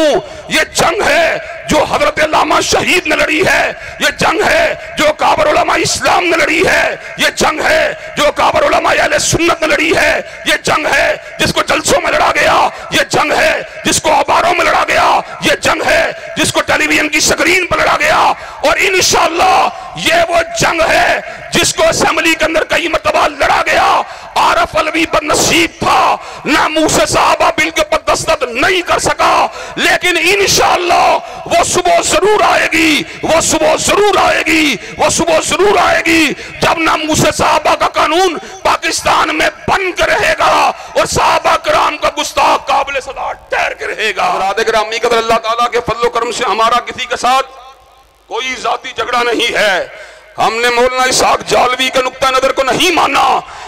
हूं, ये जंग है जो हजरत अल्लामा शहीद ने लड़ी है, ये जंग है जो काबर उलमा इस्लाम ने लड़ी है, ये जंग है जो काबर उलमा अहले सुन्नत ने लड़ी है, ये जंग है जिसको जलसों में लड़ा गया, ये जंग है जिसको अखबारों में लड़ा गया, ये जंग है जिसको टेलीविजन की स्क्रीन पर लड़ा गया, और इंशाअल्लाह ये वो जंग है जिसको असेंबली के अंदर कई मरतबा लड़ा गया। आरफ अलवी बदनसीब था, ना मुंह से साहबा बिल के पर दस्तखत नहीं कर सका, लेकिन इंशाअल्लाह वो सुबह जरूर आएगी, वो सुबह जरूर आएगी, वो सुबह जरूर आएगी जब ना मुंह से साहबा का कानून पाकिस्तान में बन कर रहेगा और साहबा कराम का गुस्ताख काबिल सदा ठहर के रहेगा। ग्रामी कदर अल्लाह ताला के फजल करम से हमारा किसी के साथ कोई जाती झगड़ा नहीं है। हमने मौलाना इसहाक जालवी के नुक्ता नजर को नहीं माना,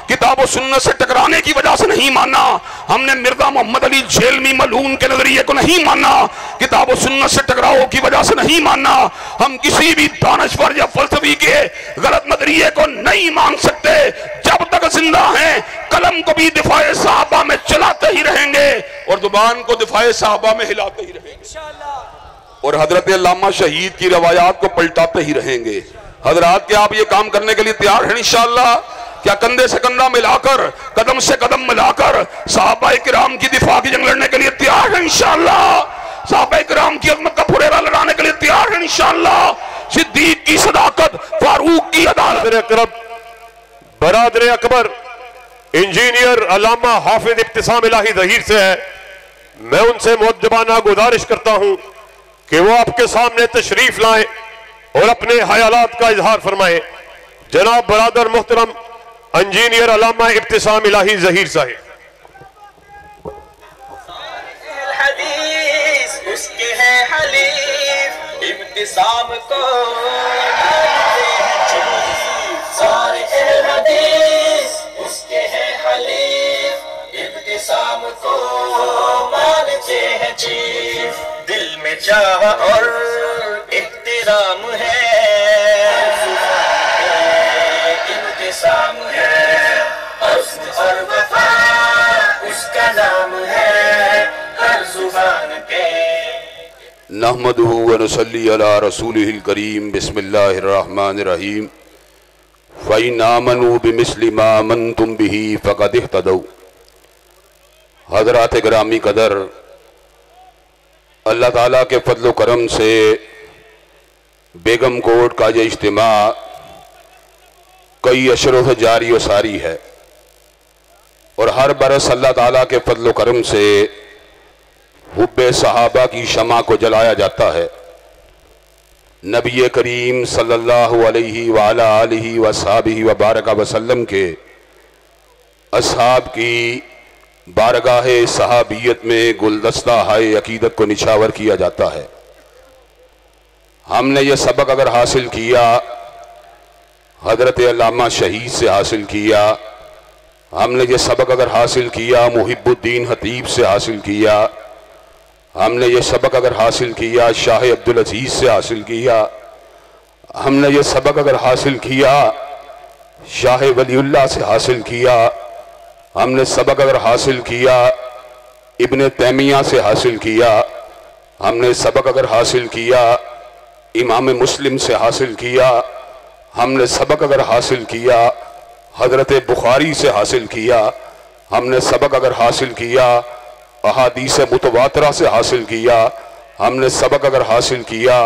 किताब और सुन्नत से टकराने की वजह से नहीं माना, हमने मिर्जा मोहम्मद अली झेलमी मलून के नजरिए को नहीं माना, किताब और सुन्नत से टकराव की वजह से नहीं माना, हम किसी भी दानश्वर या फलसफी के गलत नजरिए को नहीं मान सकते। जब तक जिंदा हैं कलम को भी दिफाए साहबा में चलाते ही रहेंगे और जुबान को दिफाए साहबा में हिलाते ही रहेंगे और हजरत अल्लामा शहीद की रवायात को पलटाते ही रहेंगे। हजरात, क्या आप ये काम करने के लिए तैयार हैं इंशाअल्लाह? क्या कंधे से कंधा मिलाकर, कदम से कदम मिलाकर सहाबाए किराम की दिफा की जंग लड़ने के लिए तैयार हैं इंशाअल्लाह? सहाबाए किराम की अज़मत का फुरेरा लड़ाने के लिए तैयार हैं इंशाअल्लाह? सिद्दीक की सदाकत, फारूक की अदालत। बरादर अकबर इंजीनियर अल्लामा हाफिज इब्तिसाम इलाही ज़हीर से है, मैं उनसे मुअद्दबाना गुजारिश करता हूं कि वो आपके सामने तशरीफ लाएं और अपने ख्यालात का इजहार फरमाएं। जनाब बरादर मुहतरम इंजीनियर अल्लामा इब्तिसाम इलाही ज़हीर साहिब। उसके है हलीफ इब्तिसाम को सारे हदीस, उसके है हलीफ इब्तिसाम को मानते हैं चीफ, दिल में चाह और इख्तिराम है, इब्तिसाम है और वफा उसका नाम है हर जुबान पे। नहमदुहु व नसल्ली अला रसूलिहिल करीम। बिस्मिल्लाहिर रहमानिर रहीम। फ़इन आमनू बिमिस्लि मा आमनतुम बिही फ़क़द इह्तदौ। हज़रात गिरामी कदर, अल्लाह ताला के फजल करम से बेगम कोट का ये इज्तिमा कई अशरों से जारी व सारी है और हर बरस अल्लाह ताला के फजल करम से हुब्बे सहाबा की शमा को जलाया जाता है। नबी करीम सल्लल्लाहु अलैहि व अला आलिहि व अस्हाबिहि व बारका वसल्लम के असहाब की बारगाह सहाबियत में गुलदस्ता हाय अकीदत को निछावर किया जाता है। हमने ये सबक अगर हासिल किया हजरत अल्लामा शहीद से हासिल किया, हमने ये सबक अगर हासिल किया मुहिब्बुद्दीन हतीब से हासिल किया, हमने ये सबक अगर हासिल किया शाह अब्दुल अजीज से हासिल किया, हमने ये सबक अगर हासिल किया शाह वलीउल्लाह से हासिल किया, हमने सबक अगर हासिल किया इब्ने तैमिया से हासिल किया, हमने सबक अगर हासिल किया इमाम मुस्लिम से हासिल किया, हमने सबक अगर हासिल किया हजरत बुखारी से हासिल किया, हमने सबक अगर हासिल किया अहादीस मुतवातरा से हासिल किया, हमने सबक अगर हासिल किया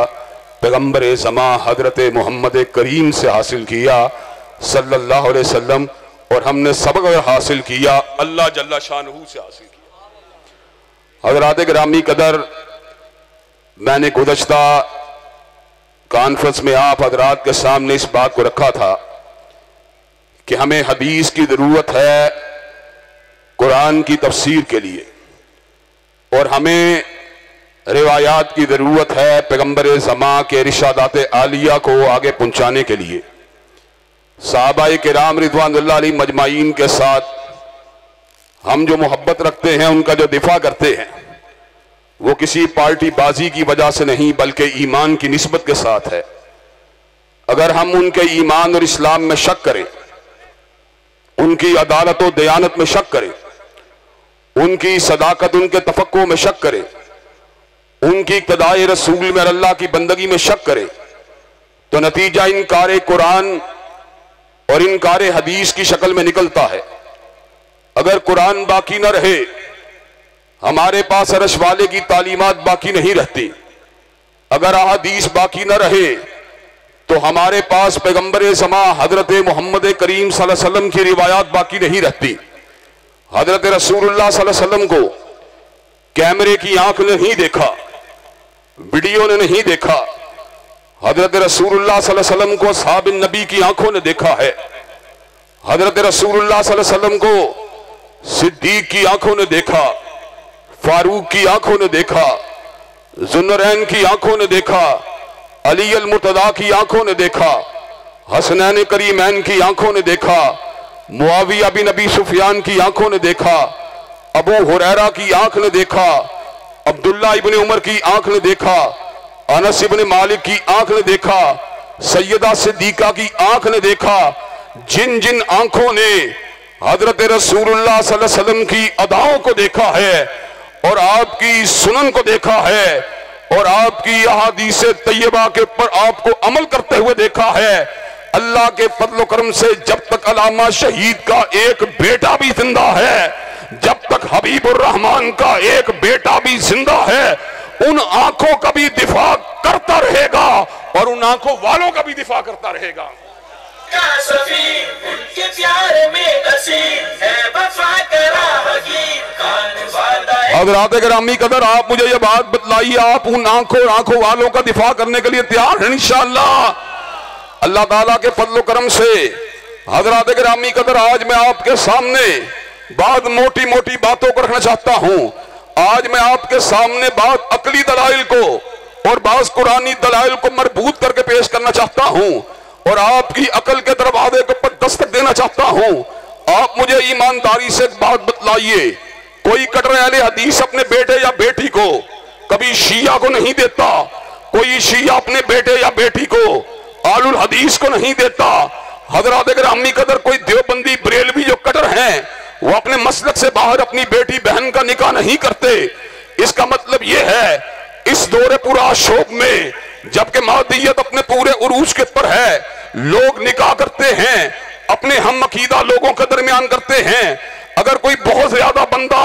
पैगम्बर ज़मा हजरत मोहम्मद करीम से हासिल किया सल्लल्लाहु अलैहि वसल्लम, और हमने सबक अगर हासिल किया अल्लाह जल्ला शानहू से हासिल किया। हज़रात गिरामी कदर, मैंने गुज़श्ता कॉन्फ्रेंस में आप हजरात के सामने इस बात को रखा था कि हमें हदीस की ज़रूरत है कुरान की तफसीर के लिए और हमें रिवायात की ज़रूरत है पैगम्बर ज़मा के इरशादात आलिया को आगे पहुंचाने के लिए। सहाबाए किराम रिज़वानुल्लाह अलैहिम मजमाईन के साथ हम जो मोहब्बत रखते हैं, उनका जो दिफा करते हैं, वो किसी पार्टी बाजी की वजह से नहीं बल्कि ईमान की निस्बत के साथ है। अगर हम उनके ईमान और इस्लाम में शक करें, उनकी अदालत और दयानत में शक करें, उनकी सदाकत, उनके तफक्को में शक करें, उनकी इक्तदाए रसूल में अल्लाह की बंदगी में शक करे तो नतीजा इनकार कुरान और इनकार हदीस की शक्ल में निकलता है। अगर कुरान बाकी न रहे, हमारे पास अरश वाले की तालीमात बाकी नहीं रहती। अगर अहादीस बाकी न रहे तो हमारे पास पैगंबर ज़मा हजरत मोहम्मद करीम सल्लल्लाहु अलैहि वसल्लम की रिवायात बाकी नहीं रहती। हजरत रसूलुल्लाह सल्लल्लाहु अलैहि वसल्लम को कैमरे की आंख ने नहीं देखा, वीडियो ने नहीं देखा। हजरत रसूलुल्लाह सल्लल्लाहु अलैहि वसल्लम को साहब नबी की आंखों ने देखा है। हजरत रसूलुल्लाह सल्लल्लाहु अलैहि वसल्लम को सिद्दीक की आंखों ने देखा, फारूक की आंखों ने देखा, जुन्नरैन की आंखों ने देखा, अली अल मुर्तदा की आंखों ने देखा, हसनैन करीमैन की आंखों ने देखा, मुआविया बिन अबी सुफियान की आंखों ने देखा, अबू हुरैरा की आंख ने देखा, अब्दुल्ला इब्ने उमर की आंख ने देखा, अनस इब्ने मालिक की आंख ने देखा, सैयदा सिद्दीका की आंख ने देखा। जिन जिन आंखों ने हजरत रसूलुल्लाह सल्लल्लाहु अलैहि वसल्लम की अदाओं को देखा है और आपकी सुनन को देखा है और आपकी अहादीस तैयबा के ऊपर आपको अमल करते हुए देखा है, अल्लाह के फजल करम से जब तक अल्लामा शहीद का एक बेटा भी जिंदा है, जब तक हबीबुर रहमान का एक बेटा भी जिंदा है, उन आंखों का भी दिफा करता रहेगा और उन आंखों वालों का भी दिफा करता रहेगा। उनके प्यार में है वफा हज़रात गिरामी कदर, आप मुझे ये बात बतलाइए, आप उन आंखों वालों का दिफा करने के लिए तैयार हैं इंशाअल्लाह? अल्लाह ताला के फजल करम से हज़रात गिरामी कदर, आज मैं आपके सामने बात मोटी मोटी बातों को रखना चाहता हूँ। आज मैं आपके सामने बात अकली दलाइल को और बाज़ कुरानी दलाइल को मरबूत करके पेश करना चाहता हूँ और आपकी अकल के दरवाजे के ऊपर दस्तक देना चाहता हूँ। आप मुझे ईमानदारी से एक बात बतलाइए, कोई कटर अहले हदीस अपने बेटे या बेटी को कभी शिया को नहीं देता, कोई शिया अपने बेटे या बेटी को आलुल हदीस को नहीं देता। हज़रात गिरामी कदर, कोई देवबंदी बरेलवी जो कटर हैं वो अपने मसलक से बाहर अपनी बेटी बहन का निकाह नहीं करते। इसका मतलब ये है, इस दौरे पूरा शोक में जबकि मादियत अपने पूरे उरूज के ऊपर है, लोग निकाह करते हैं, अपने हम अकीदा लोगों के दरमियान करते हैं। अगर कोई बहुत ज्यादा बंदा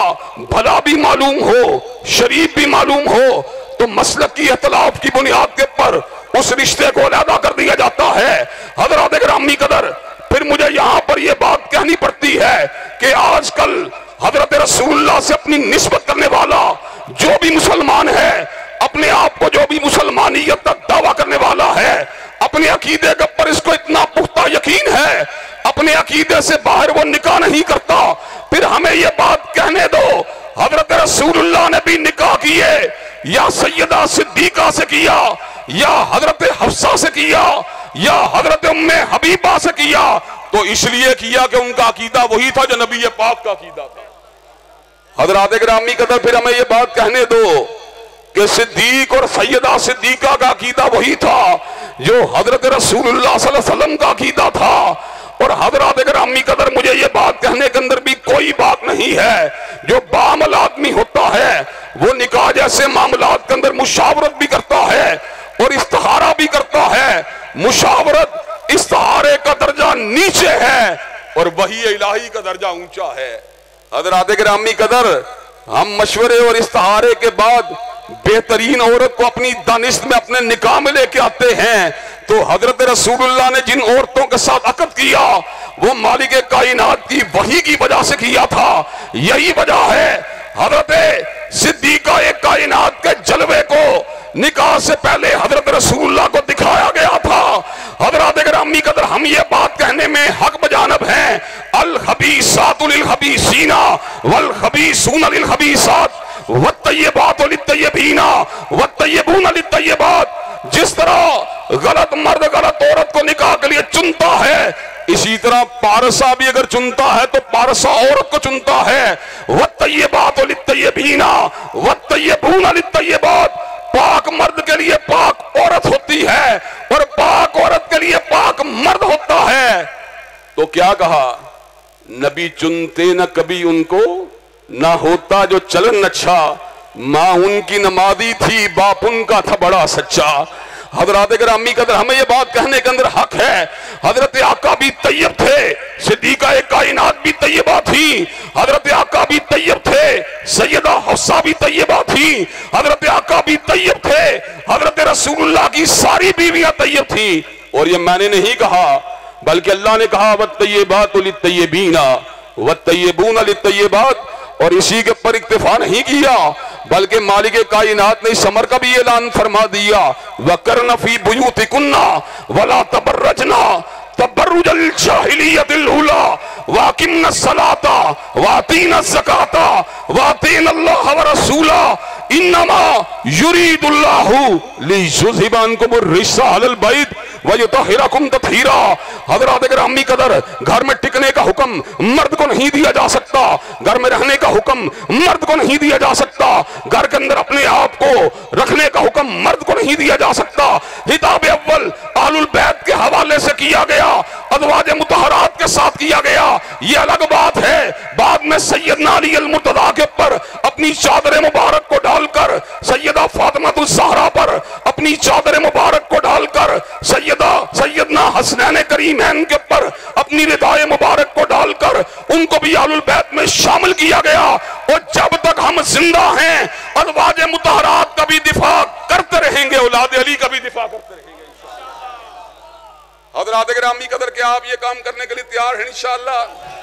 भला भी मालूम हो, शरीफ भी मालूम हो, तो मसलक की इख्तिलाफ की बुनियाद के ऊपर उस रिश्ते को अलहदा कर दिया जाता है। हज़रात गिरामी कदर, फिर मुझे यहाँ पर यह बात कहनी पड़ती है कि आजकल हजरत रसूलुल्लाह से अपनी निस्बत करने वाला जो भी मुसलमान है, अपने आप को जो भी मुसलमानियत का दावा करने वाला है, अपने अकीदे के ऊपर इसको इतना पुख्ता यकीन है, अपने अकीदे से बाहर वो निकाह नहीं करता, फिर हमें ये बात कहने दो, हजरत रसूलुल्लाह ने भी निकाह किए या सैयदा सिद्दीका से किया या हजरत हफ्सा से किया या हजरत उम्मे हबीबा से किया, तो इसलिए किया कि उनका अकीदा वही था जो नबी पाक का अकीदा था। हजरात गिरामी कदर, फिर हमें ये बात कहने दो कि सिद्दीक और सैयदा सिद्दीका का अकीदा वही था जो हजरत रसूलुल्लाह सल्लल्लाहु अलैहि वसल्लम का अकीदा था। और हजरात गिरामी कदर, मुझे ये बात कहने के अंदर भी कोई बात नहीं है, जो बामल आदमी होता है वो निकाह जैसे मामलात के अंदर मुशावरत भी करता है और इस्तिखारा भी करता है। मुशावरत इस्तिखारे का दर्जा नीचे है और वही इलाही का दर्जा ऊंचा है। हजरात गिरामी कदर, हम मशवरे और इस्तिखारे के बाद बेहतरीन औरत को अपनी दानिश में अपने निकाह में लेके आते हैं, तो हजरत रसूलुल्लाह ने जिन औरतों के साथ अक़द किया वो मालिक कायनात की वही की वजह से किया था। यही वजह है हजरत सिद्दीका एक कायनात के जलवे को निकाह से पहले हजरत रसूलुल्लाह को दिखाया गया था। हजरत गिरामी कदर, हम ये बात कहने में हक बजानब हैं, अल खबीसातु लिल खबीसीना वल खबीसूना लिल खबीसात वत्तय्यिबातु लित्तय्यिबीना वत्तय्यिबूना लित्तय्यिबात। जिस तरह गलत मर्द गलत औरत को निकाह के लिए चुनता है, इसी तरह पारसा भी अगर चुनता है तो पारसा औरत को चुनता है। वत्तय्यिबातु लित्तय्यिबीना वत्तय्यिबूना लित्तय्यिबात। पाक मर्द के लिए पाक औरत होती है और पाक औरत के लिए पाक मर्द होता है। तो क्या कहा, नबी चुनते न कभी उनको, ना होता जो चलन अच्छा, माँ उनकी नमाजी थी, बाप उनका था बड़ा सच्चा। हजरात गिरामी कदर, हमें ये बात कहने के अंदर हक है। हजरत आका भी तैयब थे, सिद्दीका कायनात भी तैयबा थी। हजरत आका भी तैयब थे, सैयदा हफ्सा भी तैयबा थी। हजरत आका भी तैयब थे, हजरत रसूलुल्लाह की सारी बीवियां तैयब थी। और ये मैंने नहीं कहा, बल्कि अल्लाह ने कहा वत्तय्यबातु लित्तय्यबीना वत्तय्यबूना लित्तय्यबात। और इसी के ऊपर इक्तिफा नहीं किया, बल्कि मालिक कायनात ने इस अमर का भी ऐलान फरमा दिया, वकरना फी बुयूतिकुन्ना वला तबर्रजना तबर्रुजल जाहिलियतिल उला वाकिमना सलाता वातीना ज़काता वातीना अल्लाह व रसूला इन्नमा युरीदुल्लाहु लियुज़हिबा अन्कुमुर रिज्सा अहलल बैत व युतहिरकुम तत्हीरा। हज़रात गिरामी कदर, घर में टिकने का हुक्म मर्द को नहीं दिया जा सकता, घर में रहने का हुक्म मर्द को नहीं दिया जा सकता, घर के अंदर अपने आप को रखने का हुक्म मर्द को नहीं दिया जा सकता। हिताब अव्वल अहलुल बैत के हवाले से किया गया, अज़वाज मुतहरात के साथ किया गया, ये अलग बात है। बाद में सैयदना अली अल मुर्तज़ा के ऊपर अपनी चादर मुबारक को डालकर, सैयदा फातिमा ज़हरा पर अपनी चादर मुबारक को डालकर, सैयदना हसनैन करीमैन के ऊपर अपनी रिदाए मुबारक को डालकर उनको भी अहलुल बैत में शामिल किया गया। और जब तक हम जिंदा हैं अज़वाज मुतहरात का भी दिफा करते रहेंगे, औलाद अली का भी दिफा करते रहेंगे। हज़रात गिरामी कदर, क्या आप ये काम करने के लिए तैयार हैं इंशाअल्लाह?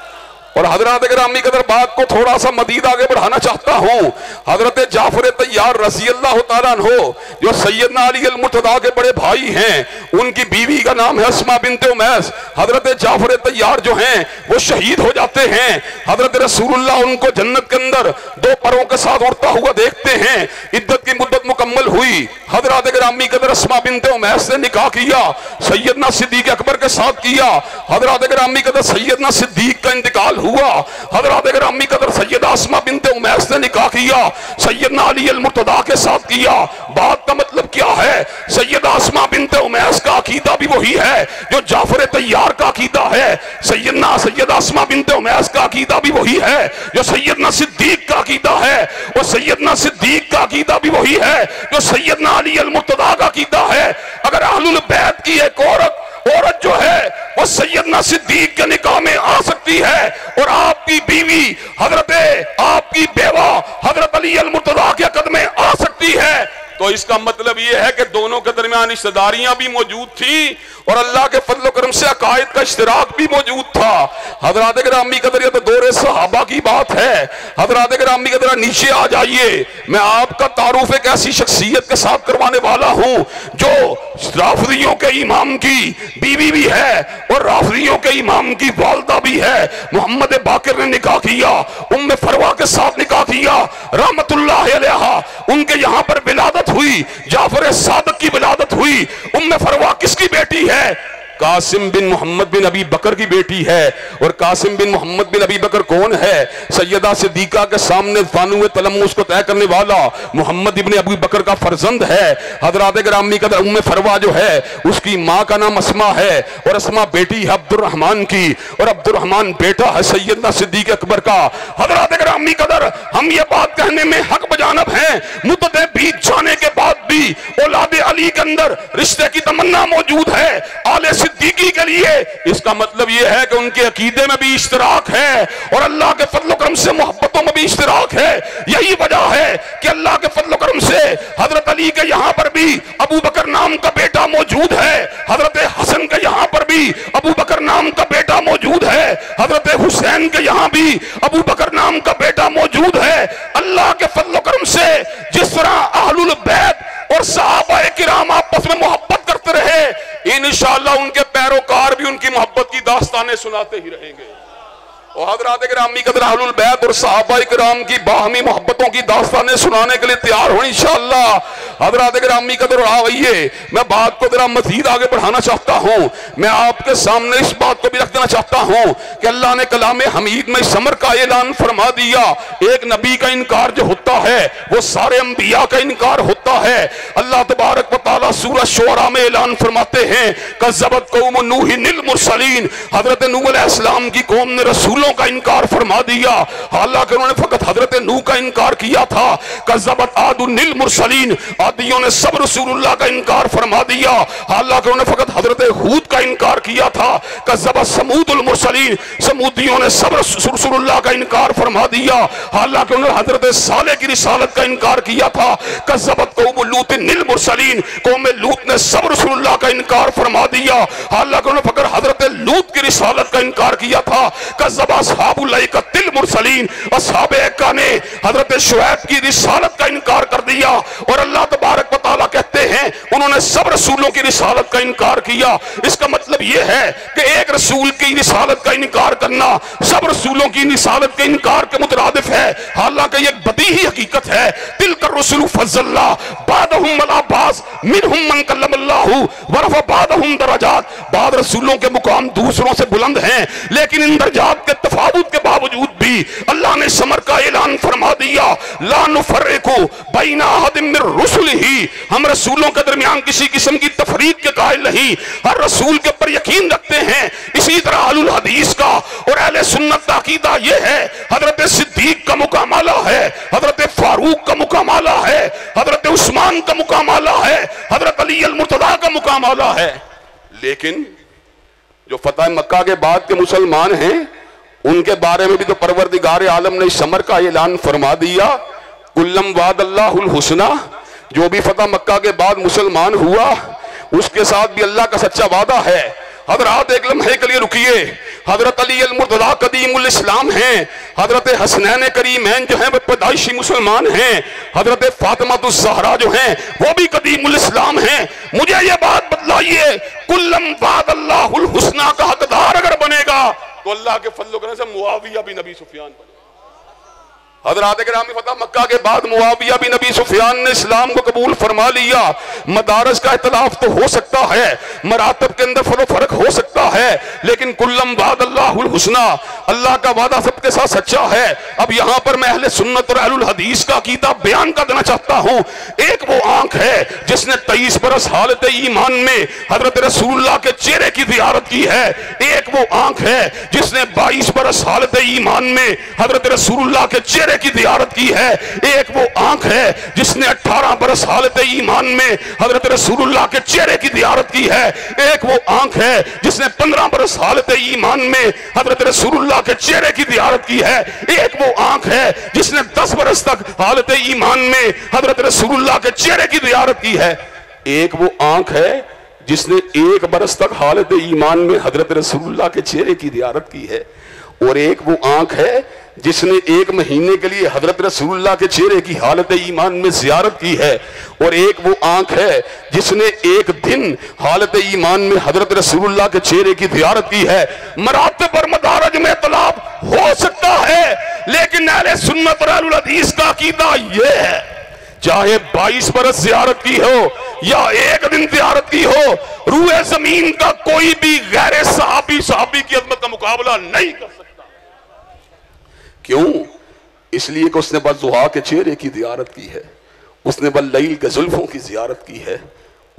और हजरत गिरामी कदर, बात को थोड़ा सा मजीद आगे बढ़ाना चाहता हूँ। हजरत जाफर तैयार रज़ी अल्लाह तआला अन्हो, जो सैयदना अली अल मुर्तज़ा के बड़े भाई हैं, उनकी बीवी का नाम है अस्मा बिन्ते उमैस। हजरत जाफर तैयार जो हैं वो शहीद हो जाते हैं। हजरत रसूलुल्लाह उनको जन्नत के अंदर दो परों के साथ उड़ता हुआ देखते हैं। इद्दत की मुद्दत मुकम्मल हुई, हजरत गिरामी कदर अस्मा बिन्ते उमैस से निकाह किया, सैयदना सिद्दीक अकबर के साथ किया। हजरत गिरामी कदर सैयदना सिद्दीक का इंतकाल हुआ। हजरत गिरामी कदर सैयदा अस्मा बिन्ते उमैस ने निकाह किया, सैयदना अली अल मुर्तज़ा के साथ किया। बात का मतलब क्या है? सैयदा अस्मा बिन्ते उमैस का अकीदा भी वही है जो जाफर तैयार का अकीदा है। सैयदा अस्मा बिन्ते उमैस का अकीदा भी वही है जो सैयदना सिद्दीक का अकीदा है। और सैयदना सिद्दीक का अकीदा भी वही है जो सैयदना अली अल मुर्तज़ा का अकीदा है। अगर अहलुल बैत की एक औरत जो है वो सैयदना सिद्दीक के निकाह में आ सकती है, और आपकी बीवी आपकी बेवा हजरत अली अल मुर्तज़ा के कदम में आ सकती है, तो इसका मतलब यह है कि दोनों के दरमियान रिश्तेदारियां भी मौजूद थी और अल्लाह के फजल करम से अकायद का इश्तिराक भी मौजूद था। हजरात गिरामी कदर, ये तो दौरे सहाबा की बात है। हजरात गिरामी कदर, नीचे आ जाइए, मैं आपका तारुफ एक ऐसी शख्सियत के साथ करवाने वाला हूं जो राफिदियों के इमाम की बीवी भी है और राफिदियों के इमाम की वालदा भी है। मोहम्मद बाकिर ने निकाह किया, उम्मे फरवा के साथ निकाह किया रहमतुल्लाह अलैहा। उनके यहाँ पर विलादत हुई, जाफर सादिक की विलादत हुई। उम्मे फरवा किसकी बेटी है? कासिम बिन मोहम्मद बिन अबी बकर की बेटी है। और कासिम बिन मोहम्मद बिन अबी बकर कौन है? सैयदा सिद्दीका के सामने फानुए तलम्मुस को तय करने वाला मोहम्मद इब्ने अबू बकर का फर्जंद है। हजरात गिरामी कदर, उम्मे फरवा जो है उसकी माँ का नाम अस्मा है और अस्मा बेटी है अब्दुर्रहमान की, और अब्दुर्रहमान बेटा है सैयदना सिद्दीक अकबर का। हजरात गिरामी कदर, हम ये बात कहने में हक बजानब हैं, मुद्दतें बीत जाने के बाद भी औलाद अली के अंदर रिश्ते की तमन्ना मौजूद है आले सिद्दीकी के लिए। इसका मतलब यह है कि उनके अकीदे में भी इश्तिराक है और अल्लाह के फजल करम से मोहब्बतों में भी इश्तिराक है। यही वजह है कि अल्लाह के फजल करम से हजरत अली के यहाँ पर भी अबू बकर नाम का बेटा मौजूद है, हजरत हसन के यहाँ पर भी अबू बकर नाम का बेटा मौजूद है, हजरत हुसैन के यहाँ भी अबू बकर नाम का बेटा मौजूद है। अल्लाह के फजल करम से जिस तरह अहलुल बैत और सहाबाए किराम आपस में मोहब्बत करते रहे, इंशाअल्लाह उनके पैरोकार भी उनकी मोहब्बत की दास्तानें सुनाते ही रहेंगे। और हजरात गिरामी कदर, अहलुल बैत और सहाबाए किराम की बाहमी मोहब्बतों की दास्तानें सुनाने के लिए तैयार हो इंशाअल्लाह। हजरात गिरामी कदर, आइए मैं बात को जरा मजीद आगे बढ़ाना चाहता हूँ। मैं आपके सामने इस बात को भी रख देना चाहता हूँ कि अल्लाह ने कलाम हमीद में इस अमर का ऐलान फरमा दिया। एक नबी का इनकार जो होता है वो सारे अंबिया का इनकार होता है। अल्लाह तबारक व तआला सूरह शुअरा में ऐलान फरमाते हैं, कज़्ज़बत कौम नूहिनिल मुरसलीन, हजरत नूह अलैहिस्सलाम की कौम ने रसूल रसूलों का इनकार फरमा दिया, हालांकि उन्होंने फकत हजरत नूह का इनकार किया था। कज़्ज़बत आदुल मुरसलीन, आदियों ने सब रसूलुल्लाह का इनकार फरमा दिया, हालांकि उन्होंने फकत हजरत हूद का इनकार किया था। कज़्ज़बत समूदुल मुरसलीन, समूदियों ने सब रसूलुल्लाह का इनकार फरमा दिया, हालांकि उन्होंने हजरत सालेह की रिसालत का इनकार किया था। कज़्ज़बत कौम लूतिल मुरसलीन, कौम लूत ने सब रसूलुल्लाह का इनकार फरमा दिया, हालांकि उन्होंने फकत हजरत लूत की रिसालत का इनकार किया था। कज़्ज़ब अस्हाबुल ऐकतिल मुरसलीन, अस्हाब ऐका ने हजरत शुऐब की रिसालत का इनकार कर दिया, और अल्लाह तबारक व तआला कहते हैं उन्होंने सब रसूलों की रिसालत का इनकार किया। इसका मतलब यह है कि एक रसूल की रिसालत का इनकार करना सब रसूलों की रिसालत के इनकार के मुतरादिफ है, हालांकि यह बदीही हकीकत है। तिलकर रसूल फज़्ज़लना बादहुम अला बाज़ मिनहुम मन कल्लमल्लाहु व रफ़अ बादहुम दरजात, बाद रसूलों के मुकाम दूसरों से बुलंद हैं, लेकिन इन दरजात के तफावुत के बावजूद भी अल्लाह ने समर का ऐलान फरमा दिया, ला नुफ़र्रिक़ु बैना अहदिम मिर रुसुलिही, हम रसूलों के दरमियान किसी किस्म की तफरीक के कायल नहीं, हर रसूल के ऊपर यकीन रखते हैं। इसी तरह अहलुल हदीस का और अहले सुन्नत का अकीदा यह है, हजरत सिद्दीक का मुकाम आला है, हजरत फारूक का मुकाम आला है, हजरत उस्मान का मुकाम आला है, हजरत अली अल मुर्तज़ा का मुकाम आला है। लेकिन जो फतह मक्का के बाद के मुसलमान हैं उनके बारे में भी तो परवरदिगार आलम ने समर का ऐलान फरमा दिया, कुल्लम वादल्लाहुल हुस्ना, जो भी फतह मक्का के बाद मुसलमान हुआ उसके साथ भी अल्लाह का सच्चा वादा है। हजरत एक लम्हे के लिए रुकिए, हजरत अली अल मुर्तज़ा कदीमुल इस्लाम हैं, हजरत हसनैन करीमैन जो हैं वो पैदाइशी मुसलमान हैं, हजरत फातिमातुज़ ज़हरा जो हैं वो भी कदीमुल इस्लाम हैं। मुझे ये बात बतलाइए, कुल्लम वादल्लाहुल हुस्ना का हकदार अगर बनेगा तो अल्लाह के फजल करने से मुआविया भी नबी सुफियान बने। हज़रात गिरामी फतह मक्का के बाद मुआविया भी नबी सुफियान ने इस्लाम को कबूल फरमा लिया। मदारस का इख्तिलाफ तो हो सकता है, मरातब के अंदर फर्क हो सकता है, लेकिन कुल्लम वादल्लाहुल हुस्ना, अल्लाह का वादा सबके साथ सच्चा है। अब यहाँ पर मैं अहले सुन्नत और अहलुल हदीस का अकीदा बयान कर देना चाहता हूँ। एक वो आंख है जिसने 23 बरस हालत ईमान में हजरत रसूलुल्लाह के चेहरे की ज़ियारत की है, एक वो आंख है जिसने 22 बरस हालत ईमान में हजरत रसूलुल्लाह के चेहरे की ज़ियारत की है, एक वो आंख है जिसने 18 बरस हालत ईमान में हजरत रसूलुल्लाह के चेहरे की ज़ियारत की है, एक वो आंख है जिसने 15 बरस हालत ईमान में हजरत रसूलुल्लाह के चेहरे की ज़ियारत की है, एक वो आंख है जिसने 10 बरस तक हालत ईमान में हजरत रसूलुल्लाह के चेहरे की ज़ियारत की है, एक वो आंख है जिसने 1 बरस तक हालत ईमान में हजरत रसूलुल्लाह के चेहरे की ज़ियारत की है, और एक वो आंख है जिसने 1 महीने के लिए हजरत रसूलुल्लाह के चेहरे की हालत ईमान में ज़ियारत की है, और एक वो आंख है जिसने 1 दिन हालत ईमान में हजरत रसूलुल्लाह के चेहरे की ज़ियारत की है। मरातब और मदारज में इख्तिलाफ हो सकता है, लेकिन अहले सुन्नत और अहलुल हदीस का अकीदा यह है, चाहे 22 बरस ज़ियारत की हो या 1 दिन ज़ियारत की हो, रूए ज़मीन का कोई भी गैर सहाबी की अज़मत का मुकाबला नहीं कर सकता। क्यों? इसलिए कि उसने बज़ुहा के चेहरे की ज़ियारत की है, उसने बल्लैल के जुल्फों की ज़ियारत की है,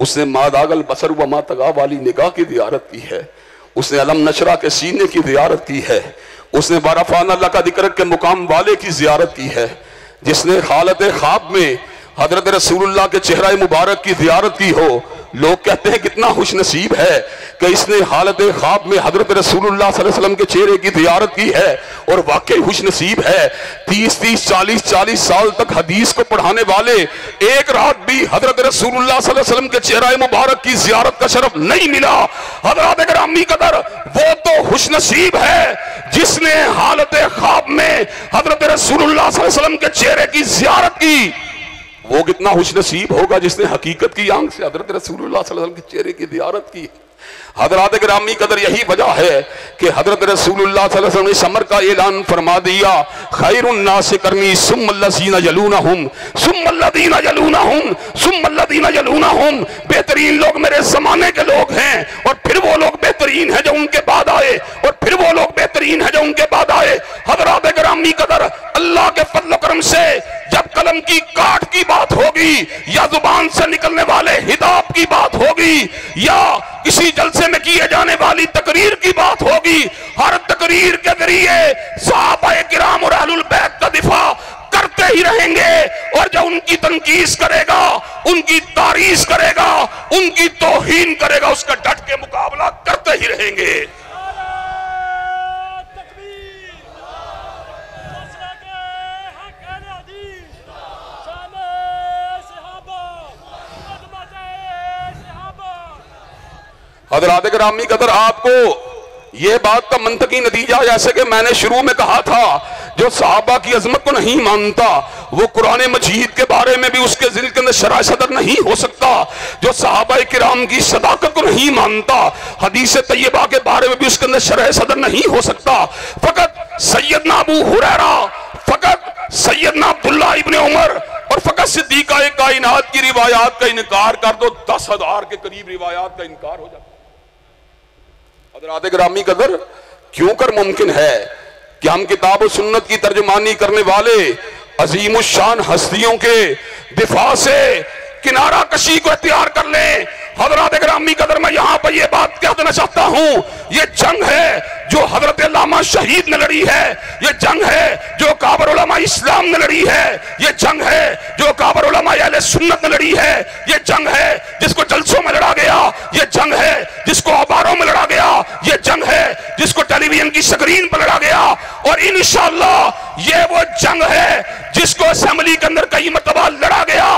उसने मादागल बसर व मातगा वाली निगाह की ज़ियारत की है, उसने अलम नशरा के सीने की ज़ियारत की है, उसने बारफान अल्लाह का जिक्र के मुकाम वाले की ज़ियारत की है, जिसने हालत ख्वाब में हजरत रसूलुल्लाह के चेहरा मुबारक की ज़ियारत की हो। लोग कहते हैं कितना खुशनसीब है कि इसने हालत ख्वाब में हजरत रसूलुल्लाह सल्लल्लाहु अलैहि वसल्लम के चेहरे की ज़ियारत की है, और वाकई खुशनसीब है। 30-30, 40-40 साल तक हदीस को पढ़ाने वाले एक रात भी हजरत रसूलुल्लाह सल्लल्लाहु अलैहि वसल्लम के चेहरा मुबारक की ज़ियारत का शरफ नहीं मिला। हज़रात गिरामी कदर, वो तो खुशनसीब है जिसने हालत ख्वाब में हजरत रसूलुल्लाह सल्लल्लाहु अलैहि वसल्लम के चेहरे की ज़ियारत की। वो कितना खुशनसीब होगा जिसने हकीकत की आंख से हजरत रसूलुल्लाह सल्लल्लाहु अलैहि वसल्लम के चेहरे की ज़ियारत की। हज़रात गिरामी कदर, यही वजह है कि हजरत रसूलुल्लाह सल्लल्लाहु अलैहि वसल्लम ने समर का ऐलान फरमा दिया, खैरुन नास करनी सुम्मल्लज़ीना यलूनहुम सुम्मल्लज़ीना यलूनहुम सुम्मल्लज़ीना यलूनहुम, बेहतरीन लोग मेरे ज़माने के लोग हैं और फिर वो लोग बेहतरीन बेहतरीन है जो उनके बाद आए, और फिर वो लोग बेहतरीन है जो उनके बाद आए। हज़रात गिरामी कदर, अल्लाह के फज़ल करम से जब कलम की काट की बात होगी या जुबान से निकलने वाले हिदाब की बात होगी या किसी जलसे में किए जाने वाली तकरीर की बात होगी, हर तकरीर के जरिए सहाबाए किराम और अहलुल बैत का दिफा करते ही रहेंगे। और जो उनकी तनकीस करेगा, उनकी तारीफ करेगा, उनकी तौहीन करेगा, उसका डट के मुकाबला करते ही रहेंगे। हज़रात गिरामी कदर, आपको यह बात का मंतकी नतीजा जैसे कि मैंने शुरू में कहा था, जो सहाबा की अजमत को नहीं मानता वो कुरान मजीद के बारे में भी उसके दिल के अंदर शराय सदर नहीं हो सकता। जो सहाबा किराम की सदाकत को नहीं मानता, हदीस तैयबा के बारे में भी उसके अंदर शराय सदर नहीं हो सकता। फकत सैयदना अबू हुरैरा, फकत सैयदना अब्दुल्ला इब्ने उमर और फकत सिद्दीक़ा कायनात की रिवायात का इनकार कर दो, 10,000 के करीब रिवायात का इनकार हो जाता। हज़रात गिरामी कदर, क्यों कर मुमकिन है कि हम किताब और सुन्नत की तर्जुमानी करने वाले अजीम शान हस्तियों के दिफा से किनारा कशी को इख्तियार कर लें। हज़रात गिरामी कदर, मैं यहां पर यह बात कह देना चाहता हूं, यह जंग है जो हजरत अल्लामा शहीद ने लड़ी है, यह जंग है जो काबर उलमा इस्लाम ने लड़ी है, यह जंग है जो काबर उलमा अहले सुन्नत ने लड़ी है, यह जंग है जिसको जलसों में लड़ा गया, यह जंग है जिसको अखबारों में लड़ा गया, यह जंग है जिसको टेलीविजन की स्क्रीन पर लड़ा गया, और इंशाअल्लाह यह वो जंग है जिसको असेंबली के अंदर कई मरतबा लड़ा गया।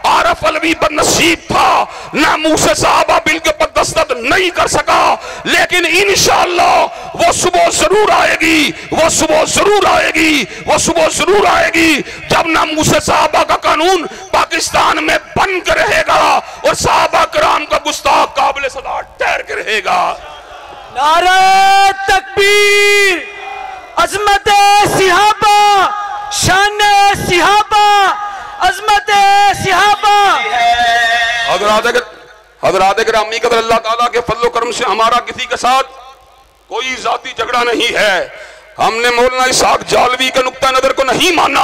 आरफ अलवी बदनसीब था, ना मुंह से साहबा बिल के पर दस्तखत नहीं कर सका, लेकिन इंशाअल्लाह वो सुबह जरूर आएगी, वो सुबह जरूर आएगी, वो सुबह जरूर आएगी जब ना मुंह से साहबा का कानून पाकिस्तान में बन कर रहेगा और साहबा कराम का गुस्ताख काबिल सदा ठहर के रहेगा। नारे तकबीर, अजमत सिहाबा, शान सिहाबा, अजमत सिहाबा। हज़रात गिरामी कदर, अल्लाह ताला के फज़ल करम से हमारा किसी के साथ कोई जाती झगड़ा नहीं है। हमने मौलाना इसहाक जालवी के नुक्ता नजर को नहीं माना,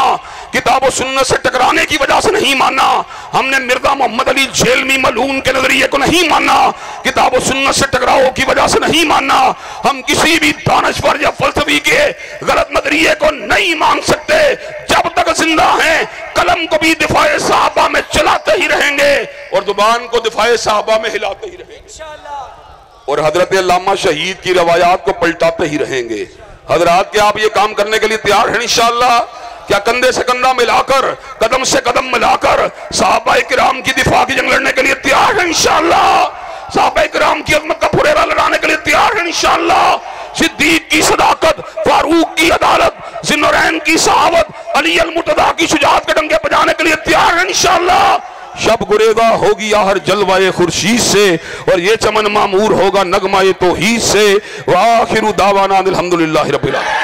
किताब और सुन्नत से टकराने की वजह से नहीं माना। हमने मिर्जा मोहम्मद अली झेलमी मलून के नजरिए को नहीं माना, किताब और सुन्नत से टकराव की वजह से नहीं माना। हम किसी भी दानश्वर या फलसफी के गलत नजरिए को नहीं मान सकते। जब तक जिंदा हैं कलम को भी दिफाए साहबा में चलाते ही रहेंगे और जुबान को दिफाए साहबा में हिलाते ही रहेंगे और हजरत अल्लामा शहीद की रवायात को पलटाते ही रहेंगे। हजरात, क्या आप ये काम करने के लिए तैयार हैं इंशाअल्लाह? क्या कंधे से कंधा मिलाकर, कदम से कदम मिलाकर सहाबाए किराम की दिफा की जंग लड़ने के लिए तैयार हैं इंशाअल्लाह? सहाबाए किराम की अज़मत का फुरेरा लड़ाने के लिए तैयार हैं इंशाअल्लाह? सिद्दीक की सदाकत, फारूक की अदालत, ज़िन्नुरैन की सहावत, अली अल मुर्तज़ा की शुजाअत के डंके बजाने के लिए तैयार हैं इंशाअल्लाह? शब गुरेगा होगी आहर जलवाए खुर्शीद से और ये चमन मामूर होगा नगमाए तौहीद से। व आखिरु दावाना अल्हम्दुलिल्लाहि रब्बिल आलमीन।